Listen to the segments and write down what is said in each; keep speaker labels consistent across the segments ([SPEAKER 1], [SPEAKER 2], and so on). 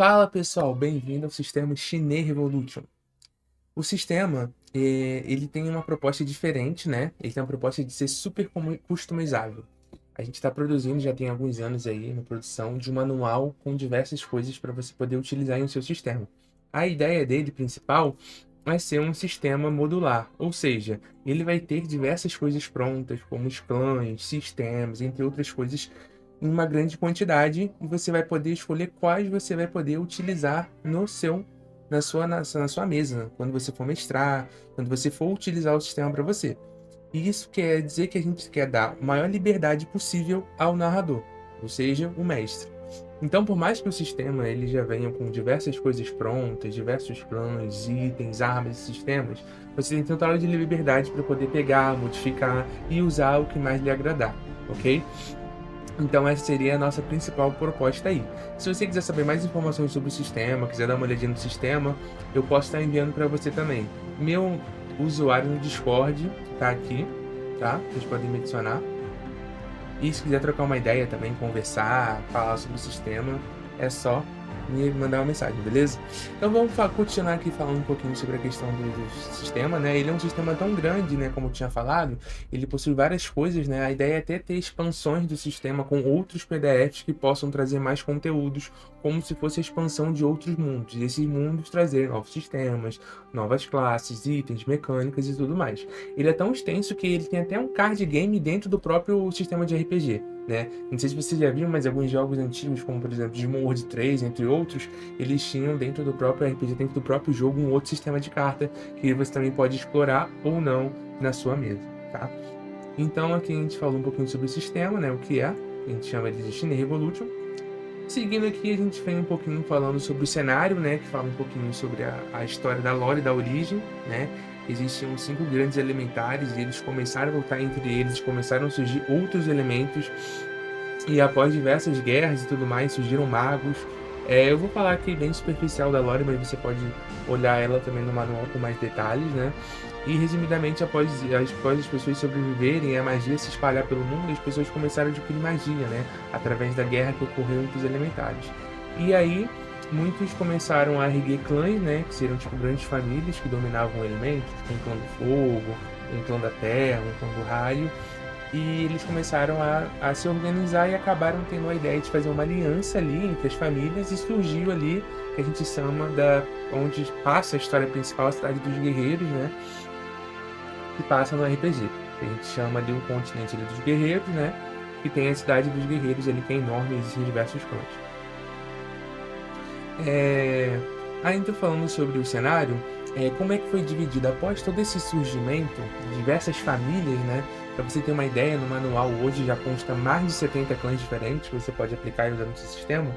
[SPEAKER 1] Fala pessoal, bem-vindo ao sistema Chinês Revolution. O sistema, ele tem uma proposta diferente, né? Ele tem uma proposta de ser super customizável. A gente está produzindo, já tem alguns anos aí, na produção de um manual com diversas coisas para você poder utilizar em seu sistema. A ideia dele principal vai ser um sistema modular, ou seja, ele vai ter diversas coisas prontas, como os clãs, sistemas, entre outras coisas, em uma grande quantidade, e você vai poder escolher quais você vai poder utilizar na sua mesa, quando você for mestrar, quando você for utilizar o sistema para você. E isso quer dizer que a gente quer dar a maior liberdade possível ao narrador, ou seja, o mestre. Então, por mais que o sistema ele já venha com diversas coisas prontas, diversos planos, itens, armas e sistemas, você tem total de liberdade para poder pegar, modificar e usar o que mais lhe agradar, ok? Então essa seria a nossa principal proposta aí. Se você quiser saber mais informações sobre o sistema, quiser dar uma olhadinha no sistema, eu posso estar enviando para você também. Meu usuário no Discord tá aqui, tá? Vocês podem me adicionar. E se quiser trocar uma ideia também, conversar, falar sobre o sistema, é só me mandar uma mensagem, beleza? Então vamos continuar aqui falando um pouquinho sobre a questão do sistema, né? Ele é um sistema tão grande, né? Como eu tinha falado, ele possui várias coisas, né? A ideia é até ter expansões do sistema com outros PDFs que possam trazer mais conteúdos, como se fosse a expansão de outros mundos. E esses mundos trazerem novos sistemas, novas classes, itens, mecânicas e tudo mais. Ele é tão extenso que ele tem até um card game dentro do próprio sistema de RPG, né? Não sei se você já viu, mas alguns jogos antigos, como por exemplo Digimon 3, entre outros, eles tinham dentro do próprio RPG, dentro do próprio jogo, um outro sistema de carta que você também pode explorar ou não na sua mesa, tá? Então aqui a gente falou um pouquinho sobre o sistema, né? O que é, a gente chama ele de Chinês Revolution. Seguindo aqui, a gente vem um pouquinho falando sobre o cenário, né? Que fala um pouquinho sobre a história da lore, da origem, né? Existiam 5 grandes elementares e eles começaram a lutar entre eles, começaram a surgir outros elementos e após diversas guerras e tudo mais, surgiram magos. Eu vou falar aqui bem superficial da lore, mas você pode olhar ela também no manual com mais detalhes, né? E resumidamente, após as pessoas sobreviverem e a magia se espalhar pelo mundo, as pessoas começaram a adquirir magia, né? Através da guerra que ocorreu entre os elementares. E aí, muitos começaram a erguer clãs, né? Que seriam tipo grandes famílias que dominavam elementos, tipo um clã do fogo, um clã da terra, um clã do raio. E eles começaram a se organizar e acabaram tendo a ideia de fazer uma aliança ali entre as famílias e surgiu ali que a gente chama onde passa a história principal, a cidade dos guerreiros, né? Que passa no RPG. A gente chama ali o continente ali dos guerreiros, né? Que tem a cidade dos guerreiros ali que é enorme, existem diversos clãs. Ainda falando sobre o cenário, como é que foi dividido após todo esse surgimento de diversas famílias, né? Para você ter uma ideia, no manual hoje já consta mais de 70 clãs diferentes que você pode aplicar e usar no seu sistema.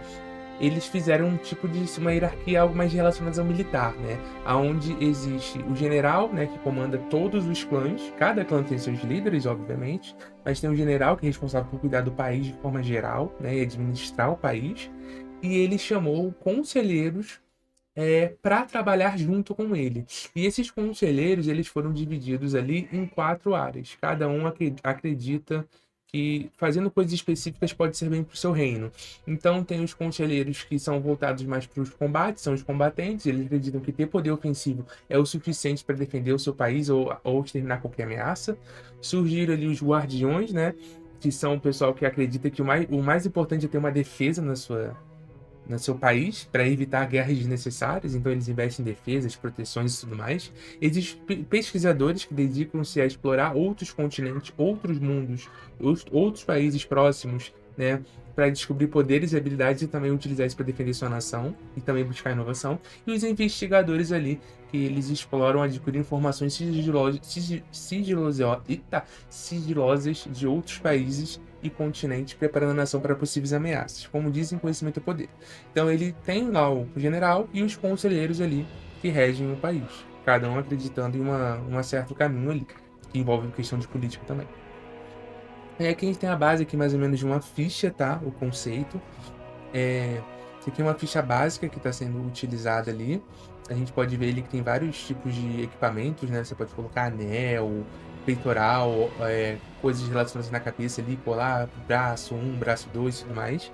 [SPEAKER 1] Eles fizeram um tipo de uma hierarquia algo mais relacionada ao militar, né? Aonde existe o general, né, que comanda todos os clãs. Cada clã tem seus líderes, obviamente, mas tem um general que é responsável por cuidar do país de forma geral, né, e administrar o país. E ele chamou conselheiros para trabalhar junto com ele. E esses conselheiros, eles foram divididos ali em 4 áreas. Cada um acredita que fazendo coisas específicas pode ser bem para o seu reino. Então tem os conselheiros que são voltados mais para os combates, são os combatentes, eles acreditam que ter poder ofensivo é o suficiente para defender o seu país ou exterminar qualquer ameaça. Surgiram ali os guardiões, né? Que são o pessoal que acredita que o mais importante é ter uma defesa no seu país para evitar guerras desnecessárias, então eles investem em defesas, proteções e tudo mais. Existem pesquisadores que dedicam-se a explorar outros continentes, outros mundos, outros países próximos, né, para descobrir poderes e habilidades e também utilizar isso para defender sua nação e também buscar inovação. E os investigadores ali, que eles exploram adquirir informações sigilosas de outros países e continentes, preparando a nação para possíveis ameaças. Como dizem, conhecimento é poder. Então ele tem lá o general e os conselheiros ali que regem o país, cada um acreditando em um certo caminho ali, que envolve questão de política também. Aqui a gente tem a base aqui mais ou menos de uma ficha, tá? O conceito. Isso aqui é uma ficha básica que está sendo utilizada ali. A gente pode ver ele que tem vários tipos de equipamentos, né? Você pode colocar anel, peitoral, coisas relacionadas na cabeça ali, colar, braço 1, braço 2 e tudo mais.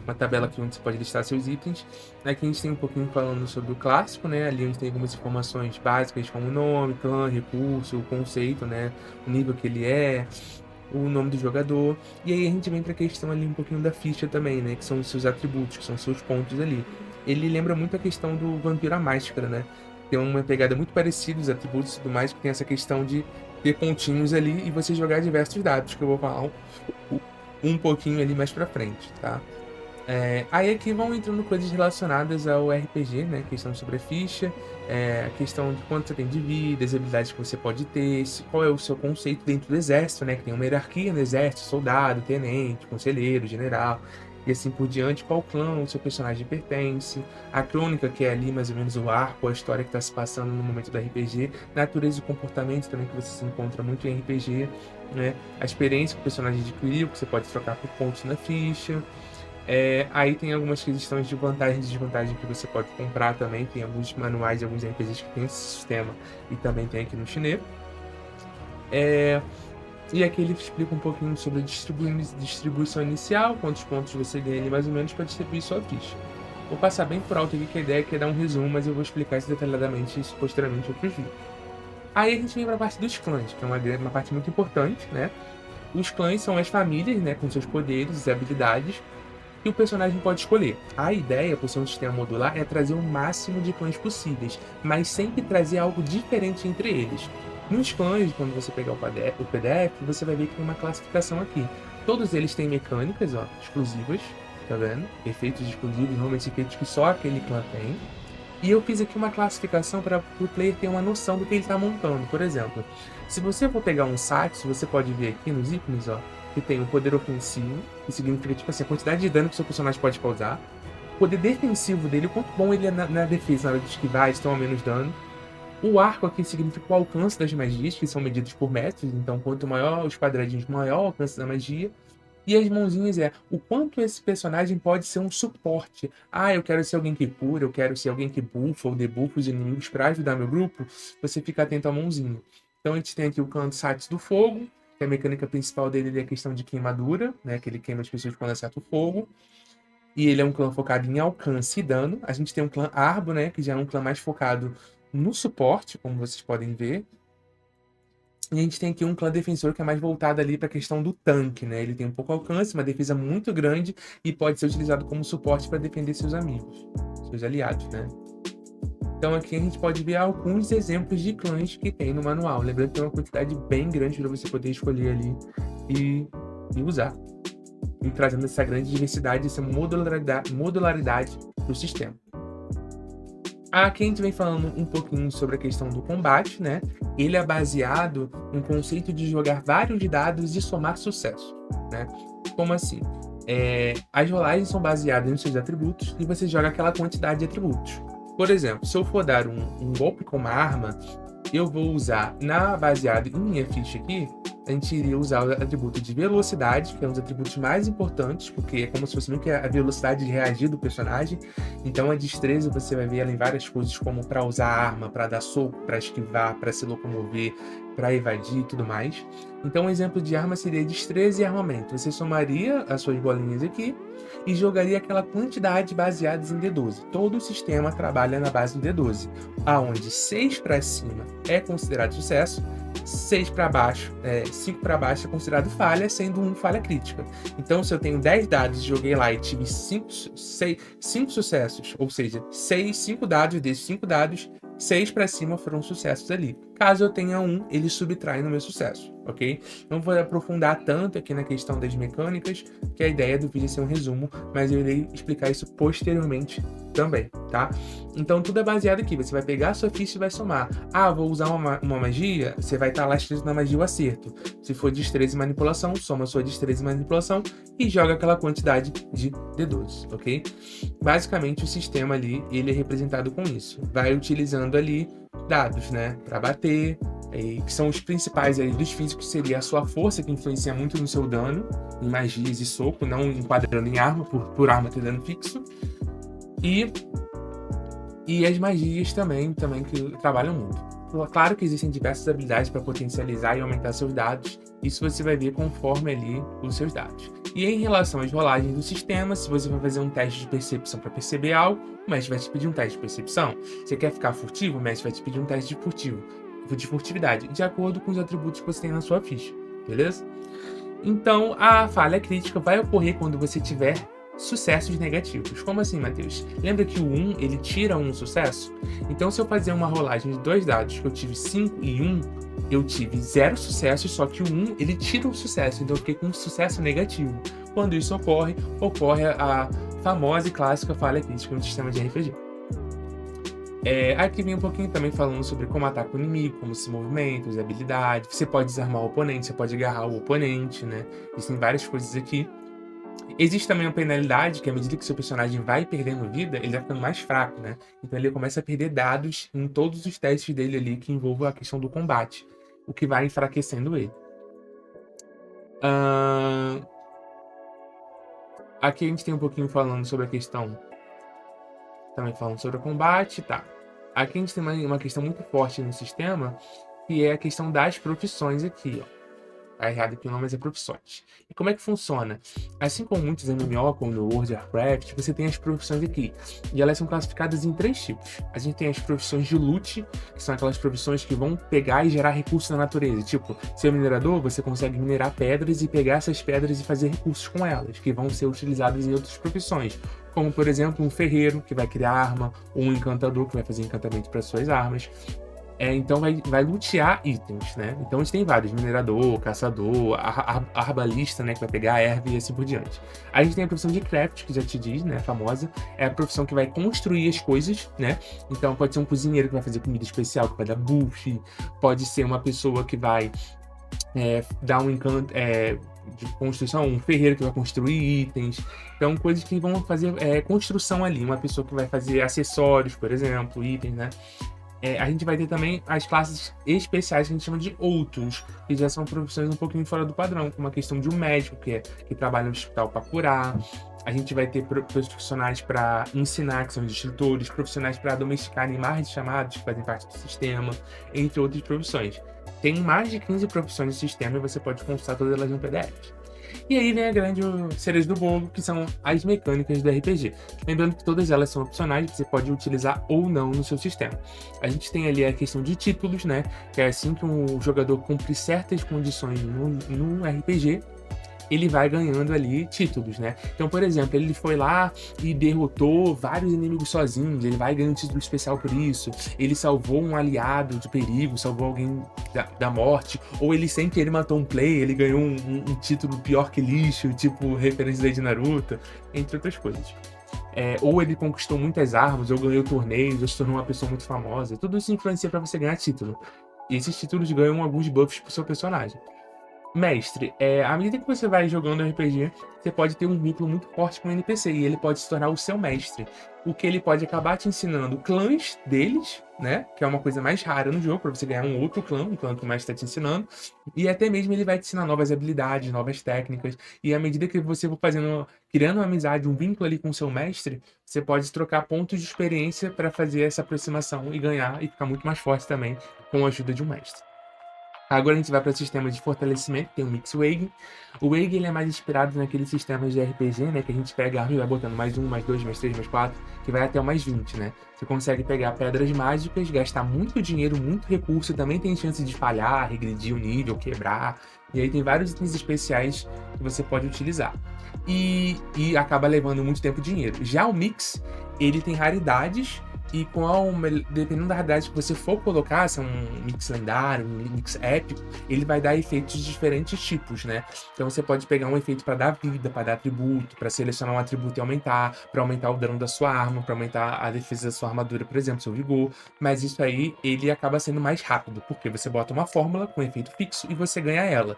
[SPEAKER 1] uma tabela aqui onde você pode listar seus itens. Aqui a gente tem um pouquinho falando sobre o clássico, né? Ali a gente tem algumas informações básicas como nome, clã, recurso, o conceito, né? O nível que ele é, o nome do jogador. E aí a gente vem para a questão ali um pouquinho da ficha também, né? Que são os seus atributos, que são os seus pontos ali. Ele lembra muito a questão do Vampiro à Máscara, né? Tem uma pegada muito parecida, os atributos e tudo mais, que tem essa questão de ter pontinhos ali e você jogar diversos dados, que eu vou falar um pouquinho ali mais pra frente, tá? Aí aqui vão entrando coisas relacionadas ao RPG, né? Questão sobre a ficha, a questão de quanto você tem de vida, as habilidades que você pode ter, qual é o seu conceito dentro do exército, né? Que tem uma hierarquia no exército, soldado, tenente, conselheiro, general, e assim por diante, qual clã o seu personagem pertence, a crônica, que é ali mais ou menos o arco, a história que está se passando no momento do RPG, natureza e comportamento também que você se encontra muito em RPG, né? A experiência que o personagem adquiriu, que você pode trocar por pontos na ficha. Aí tem algumas questões de vantagem e desvantagem que você pode comprar também. Tem alguns manuais de alguns RPGs que tem esse sistema e também tem aqui no Chinês. E aqui ele explica um pouquinho sobre a distribuição inicial, quantos pontos você ganha ali mais ou menos para distribuir sua ficha. Vou passar bem por alto aqui que a ideia é dar um resumo, mas eu vou explicar isso detalhadamente posteriormente em outros vídeos. Aí a gente vem para a parte dos clãs, que é uma parte muito importante, né? Os clãs são as famílias, né, com seus poderes e habilidades, que o personagem pode escolher. A ideia, por ser um sistema modular, é trazer o máximo de clãs possíveis, mas sempre trazer algo diferente entre eles. Nos clãs, quando você pegar o PDF, você vai ver que tem uma classificação aqui. Todos eles têm mecânicas, ó, exclusivas, tá vendo? Efeitos exclusivos, normalmente efeitos que só aquele clã tem. E eu fiz aqui uma classificação para o player ter uma noção do que ele está montando. Por exemplo, se você for pegar um Satsu, você pode ver aqui nos ícones, ó, que tem o poder ofensivo, que significa tipo assim, a quantidade de dano que seu personagem pode causar. O poder defensivo dele, o quanto bom ele é na defesa, na hora de esquivar, eles tomam menos dano. O arco aqui significa o alcance das magias, que são medidos por metros, então quanto maior os quadradinhos, maior o alcance da magia. E as mãozinhas é o quanto esse personagem pode ser um suporte. Ah, eu quero ser alguém que cura, eu quero ser alguém que buffa ou debuffa os inimigos para ajudar meu grupo. Você fica atento à mãozinha. Então a gente tem aqui o clã de Satsu do Fogo, que a mecânica principal dele é a questão de queimadura, né? Que ele queima as pessoas quando acerta o fogo. E ele é um clã focado em alcance e dano. A gente tem um clã Arbo, né? Que já é um clã mais focado no suporte, como vocês podem ver. E a gente tem aqui um clã defensor que é mais voltado ali para a questão do tanque, né? Ele tem um pouco alcance, uma defesa muito grande e pode ser utilizado como suporte para defender seus amigos, seus aliados, né? Então aqui a gente pode ver alguns exemplos de clãs que tem no manual. Lembrando que tem uma quantidade bem grande para você poder escolher ali e usar. E trazendo essa grande diversidade, essa modularidade para o sistema. Aqui a gente vem falando um pouquinho sobre a questão do combate, né? Ele é baseado no conceito de jogar vários dados e somar sucesso, né? Como assim? As rolagens são baseadas nos seus atributos e você joga aquela quantidade de atributos. Por exemplo, se eu for dar um golpe com uma arma, eu vou usar, baseado em minha ficha aqui, a gente iria usar o atributo de velocidade, que é um dos atributos mais importantes, porque é como se fosse meio que a velocidade de reagir do personagem. Então a destreza você vai ver ela em várias coisas, como para usar arma, para dar soco, para esquivar, para se locomover, para evadir e tudo mais. Então um exemplo de arma seria destreza e armamento. Você somaria as suas bolinhas aqui e jogaria aquela quantidade baseadas em D12. Todo o sistema trabalha na base do D12, aonde 6 para cima é considerado sucesso, 6 para baixo, 5 para baixo é considerado falha, sendo 1 falha crítica. Então, se eu tenho 10 dados e joguei lá e tive 5 sucessos, ou seja, 5 dados desses 5 dados, 6 para cima foram sucessos ali. Caso eu tenha 1, ele subtrai no meu sucesso, ok? Não vou aprofundar tanto aqui na questão das mecânicas, que a ideia do vídeo é ser um resumo, mas eu irei explicar isso posteriormente também, tá? Então tudo é baseado aqui, você vai pegar a sua ficha e vai somar. Ah, vou usar uma magia, você vai estar lá escrito na magia o acerto. Se for destreza e manipulação, soma a sua destreza e manipulação e joga aquela quantidade de D12, ok? Basicamente o sistema ali, ele é representado com isso. Vai utilizando ali dados, né, para bater, que são os principais aí dos físicos, seria a sua força, que influencia muito no seu dano, em magias e soco, não enquadrando em arma, por arma ter dano fixo. E as magias também que trabalham muito. Claro que existem diversas habilidades para potencializar e aumentar seus dados, isso você vai ver conforme ali os seus dados. E em relação às rolagens do sistema, se você vai fazer um teste de percepção para perceber algo, o mestre vai te pedir um teste de percepção. Você quer ficar furtivo, o mestre vai te pedir um teste de furtividade, de acordo com os atributos que você tem na sua ficha, beleza? Então, a falha crítica vai ocorrer quando você tiver sucessos negativos. Como assim, Matheus? Lembra que o 1, ele tira um sucesso? Então, se eu fazer uma rolagem de 2 dados, que eu tive 5 e 1, eu tive 0 sucessos, só que o 1, ele tira um sucesso, então eu fiquei com um sucesso negativo. Quando isso ocorre a famosa e clássica falha crítica no sistema de RPG. Aqui vem um pouquinho também falando sobre como ataca o inimigo, como se movimenta, as habilidades. Você pode desarmar o oponente, você pode agarrar o oponente, né? Existem várias coisas aqui. Existe também uma penalidade, que à medida que seu personagem vai perdendo vida, ele vai ficando mais fraco, né? Então ele começa a perder dados em todos os testes dele ali que envolvam a questão do combate, o que vai enfraquecendo ele. Aqui a gente tem um pouquinho falando sobre a questão, também falando sobre o combate, tá? Aqui a gente tem uma questão muito forte no sistema, que é a questão das profissões aqui, ó. Tá errado aqui o nome, mas é profissões. E como é que funciona? Assim como muitos MMO, como no World of Warcraft, você tem as profissões aqui. E elas são classificadas em 3 tipos. A gente tem as profissões de loot, que são aquelas profissões que vão pegar e gerar recursos na natureza. Tipo, ser minerador, você consegue minerar pedras e pegar essas pedras e fazer recursos com elas, que vão ser utilizadas em outras profissões. Como, por exemplo, um ferreiro, que vai criar arma, ou um encantador, que vai fazer encantamento para suas armas. Então vai lutear itens, né? Então a gente tem vários, minerador, caçador, arbalista, né? Que vai pegar a erva e assim por diante. A gente tem a profissão de craft, que já te diz, né? Famosa. É a profissão que vai construir as coisas, né? Então pode ser um cozinheiro que vai fazer comida especial, que vai dar buff. Pode ser uma pessoa que vai dar um encanto de construção, um ferreiro que vai construir itens. Então coisas que vão fazer construção ali. Uma pessoa que vai fazer acessórios, por exemplo, itens, né? A gente vai ter também as classes especiais que a gente chama de outros, que já são profissões um pouquinho fora do padrão, como a questão de um médico que trabalha no hospital para curar. A gente vai ter profissionais para ensinar, que são os instrutores, profissionais para domesticar animais de chamados, que fazem parte do sistema, entre outras profissões. Tem mais de 15 profissões no sistema e você pode consultar todas elas no PDF. E aí vem a grande cereja do bolo, que são as mecânicas do RPG. Lembrando que todas elas são opcionais, você pode utilizar ou não no seu sistema. A gente tem ali a questão de títulos, né? Que é assim que um jogador cumpre certas condições no RPG, ele vai ganhando ali títulos, né? Então, por exemplo, ele foi lá e derrotou vários inimigos sozinho, ele vai ganhando título especial por isso. Ele salvou um aliado de perigo, salvou alguém da morte, ou ele sem querer matou um player, ele ganhou um título pior que lixo, tipo referências aí de Naruto, entre outras coisas. Ou ele conquistou muitas armas, ou ganhou torneios, ou se tornou uma pessoa muito famosa. Tudo isso influencia para você ganhar título. E esses títulos ganham alguns buffs pro seu personagem. Mestre, à medida que você vai jogando RPG, você pode ter um vínculo muito forte com o NPC e ele pode se tornar o seu mestre. O que ele pode acabar te ensinando clãs deles, né? Que é uma coisa mais rara no jogo, para você ganhar um outro clã, um clã que o mestre está te ensinando. E até mesmo ele vai te ensinar novas habilidades, novas técnicas. E à medida que você for criando uma amizade, um vínculo ali com o seu mestre, você pode trocar pontos de experiência para fazer essa aproximação e ganhar e ficar muito mais forte também com a ajuda de um mestre. Agora a gente vai para o sistema de fortalecimento, tem o Mixway. O Wave ele é mais inspirado naqueles sistemas de RPG, né? Que a gente pega a arma e vai botando mais 1, mais 2, mais 3, mais 4, que vai até o mais 20, né? Você consegue pegar pedras mágicas, gastar muito dinheiro, muito recurso, também tem chance de falhar, regredir o nível, quebrar. E aí tem vários itens especiais que você pode utilizar. E acaba levando muito tempo e dinheiro. Já o Mix, ele tem raridades. E dependendo da raridade que você for colocar, se é um mix lendário, um mix épico, ele vai dar efeitos de diferentes tipos, né? Então você pode pegar um efeito para dar vida, para dar atributo, para selecionar um atributo e aumentar, para aumentar o dano da sua arma, para aumentar a defesa da sua armadura, por exemplo, seu vigor. Mas isso aí, ele acaba sendo mais rápido, porque você bota uma fórmula com efeito fixo e você ganha ela.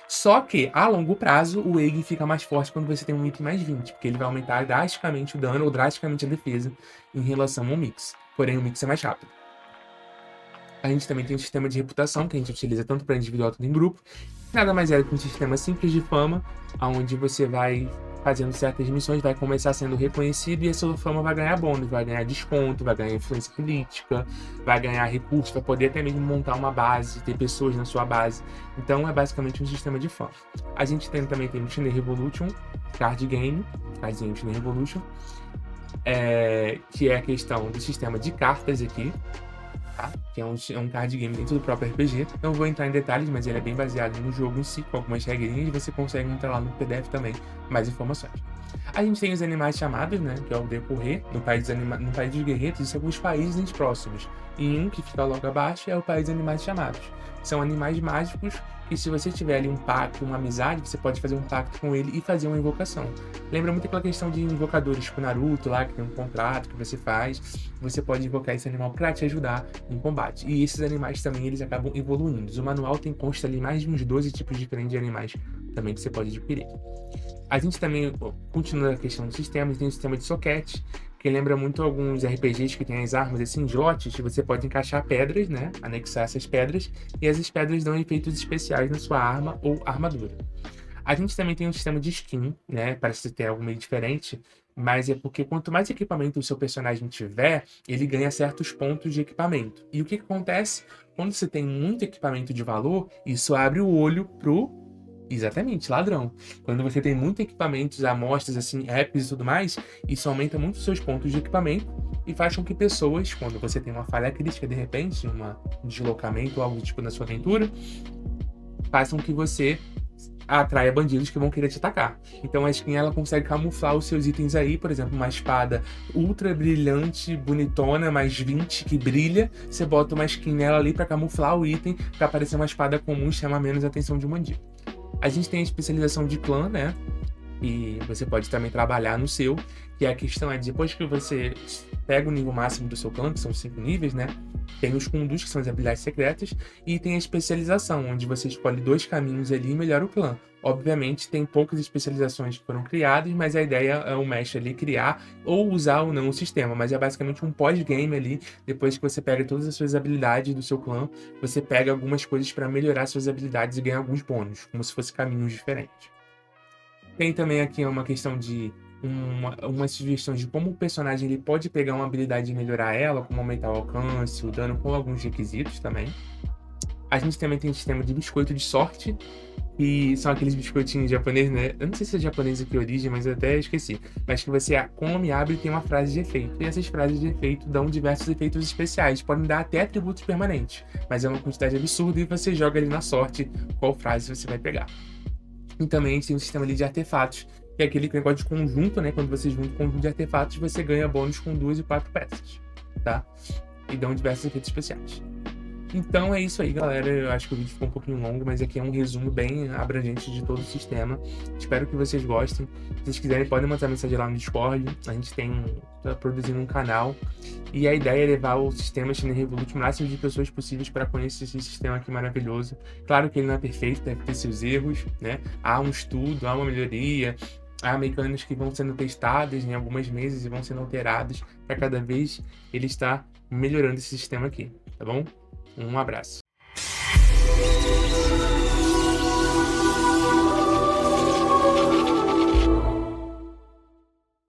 [SPEAKER 1] Só que, a longo prazo, o Egg fica mais forte quando você tem um item mais 20, porque ele vai aumentar drasticamente o dano ou drasticamente a defesa em relação ao Mix. Porém, o Mix é mais rápido. A gente também tem um sistema de reputação, que a gente utiliza tanto para individual quanto em grupo. Nada mais é do que um sistema simples de fama, onde você vai fazendo certas missões, vai começar sendo reconhecido e a sua fama vai ganhar bônus, vai ganhar desconto, vai ganhar influência política, vai ganhar recursos, vai poder até mesmo montar uma base, ter pessoas na sua base. Então é basicamente um sistema de fã. A gente também tem o China Revolution Card Game, cardzinho China Revolution, que é a questão do sistema de cartas aqui, tá? Que é um card game dentro do próprio RPG. Não vou entrar em detalhes, mas ele é bem baseado no jogo em si, com algumas regrinhas, e você consegue entrar lá no PDF também mais informações. A gente tem os animais chamados, né, que é o decorrer, no país dos guerreiros, e alguns países próximos. E um que fica logo abaixo é o país dos animais chamados. São animais mágicos que, se você tiver ali um pacto, uma amizade, você pode fazer um pacto com ele e fazer uma invocação. Lembra muito aquela questão de invocadores com Naruto lá, que tem um contrato que você faz. Você pode invocar esse animal para te ajudar em combate. E esses animais também, eles acabam evoluindo. O manual consta ali mais de uns 12 tipos diferentes de animais também que você pode adquirir. A gente também, continua a questão do sistema, tem o sistema de soquete, que lembra muito alguns RPGs que tem as armas assim, jotes, que você pode encaixar pedras, né? Anexar essas pedras, e essas pedras dão efeitos especiais na sua arma ou armadura. A gente também tem um sistema de skin, né? Parece ter algo meio diferente, mas é porque quanto mais equipamento o seu personagem tiver, ele ganha certos pontos de equipamento. E o que acontece? Quando você tem muito equipamento de valor, isso abre o olho pro... Exatamente, ladrão. Quando você tem muitos equipamentos, amostras, assim, apps e tudo mais, isso aumenta muito os seus pontos de equipamento e faz com que pessoas, quando você tem uma falha crítica, de repente, um deslocamento ou algo do tipo na sua aventura, façam que você atraia bandidos que vão querer te atacar. Então a skin, ela consegue camuflar os seus itens aí, por exemplo, uma espada ultra brilhante, bonitona, mais 20, que brilha, você bota uma skin nela ali pra camuflar o item, pra parecer uma espada comum e chamar menos a atenção de um bandido. A gente tem a especialização de clã, né? E você pode também trabalhar no seu, que a questão é, depois que você pega o nível máximo do seu clã, que são 5 níveis, né? Tem os Kundus, que são as habilidades secretas, e tem a especialização, onde você escolhe 2 caminhos ali e melhora o clã. Obviamente, tem poucas especializações que foram criadas, mas a ideia é o mestre ali criar ou usar ou não o sistema, mas é basicamente um pós-game ali, depois que você pega todas as suas habilidades do seu clã, você pega algumas coisas para melhorar suas habilidades e ganhar alguns bônus, como se fossem caminhos diferentes. Tem também aqui uma questão de umas sugestões de como o personagem ele pode pegar uma habilidade e melhorar ela, como aumentar o alcance, o dano, com alguns requisitos também. A gente também tem um sistema de biscoito de sorte, que são aqueles biscoitinhos japoneses, né? Eu não sei se é japonês aqui a origem, mas eu até esqueci. Mas que você come, abre e tem uma frase de efeito. E essas frases de efeito dão diversos efeitos especiais. Podem dar até atributos permanentes. Mas é uma quantidade absurda e você joga ali na sorte qual frase você vai pegar. E também a gente tem um sistema ali de artefatos, que é aquele negócio de conjunto, né? Quando você junta um conjunto de artefatos, você ganha bônus com 2 e 4 peças, tá? E dão diversos efeitos especiais. Então é isso aí, galera. Eu acho que o vídeo ficou um pouquinho longo, mas aqui é um resumo bem abrangente de todo o sistema. Espero que vocês gostem. Se vocês quiserem, podem mandar mensagem lá no Discord. A gente tá produzindo um canal. E a ideia é levar o sistema China Revolution o máximo de pessoas possíveis para conhecer esse sistema aqui maravilhoso. Claro que ele não é perfeito, deve ter seus erros, né? Há um estudo, há uma melhoria. Há mecânicas que vão sendo testadas em alguns meses e vão sendo alteradas para cada vez ele estar melhorando esse sistema aqui, tá bom? Um abraço.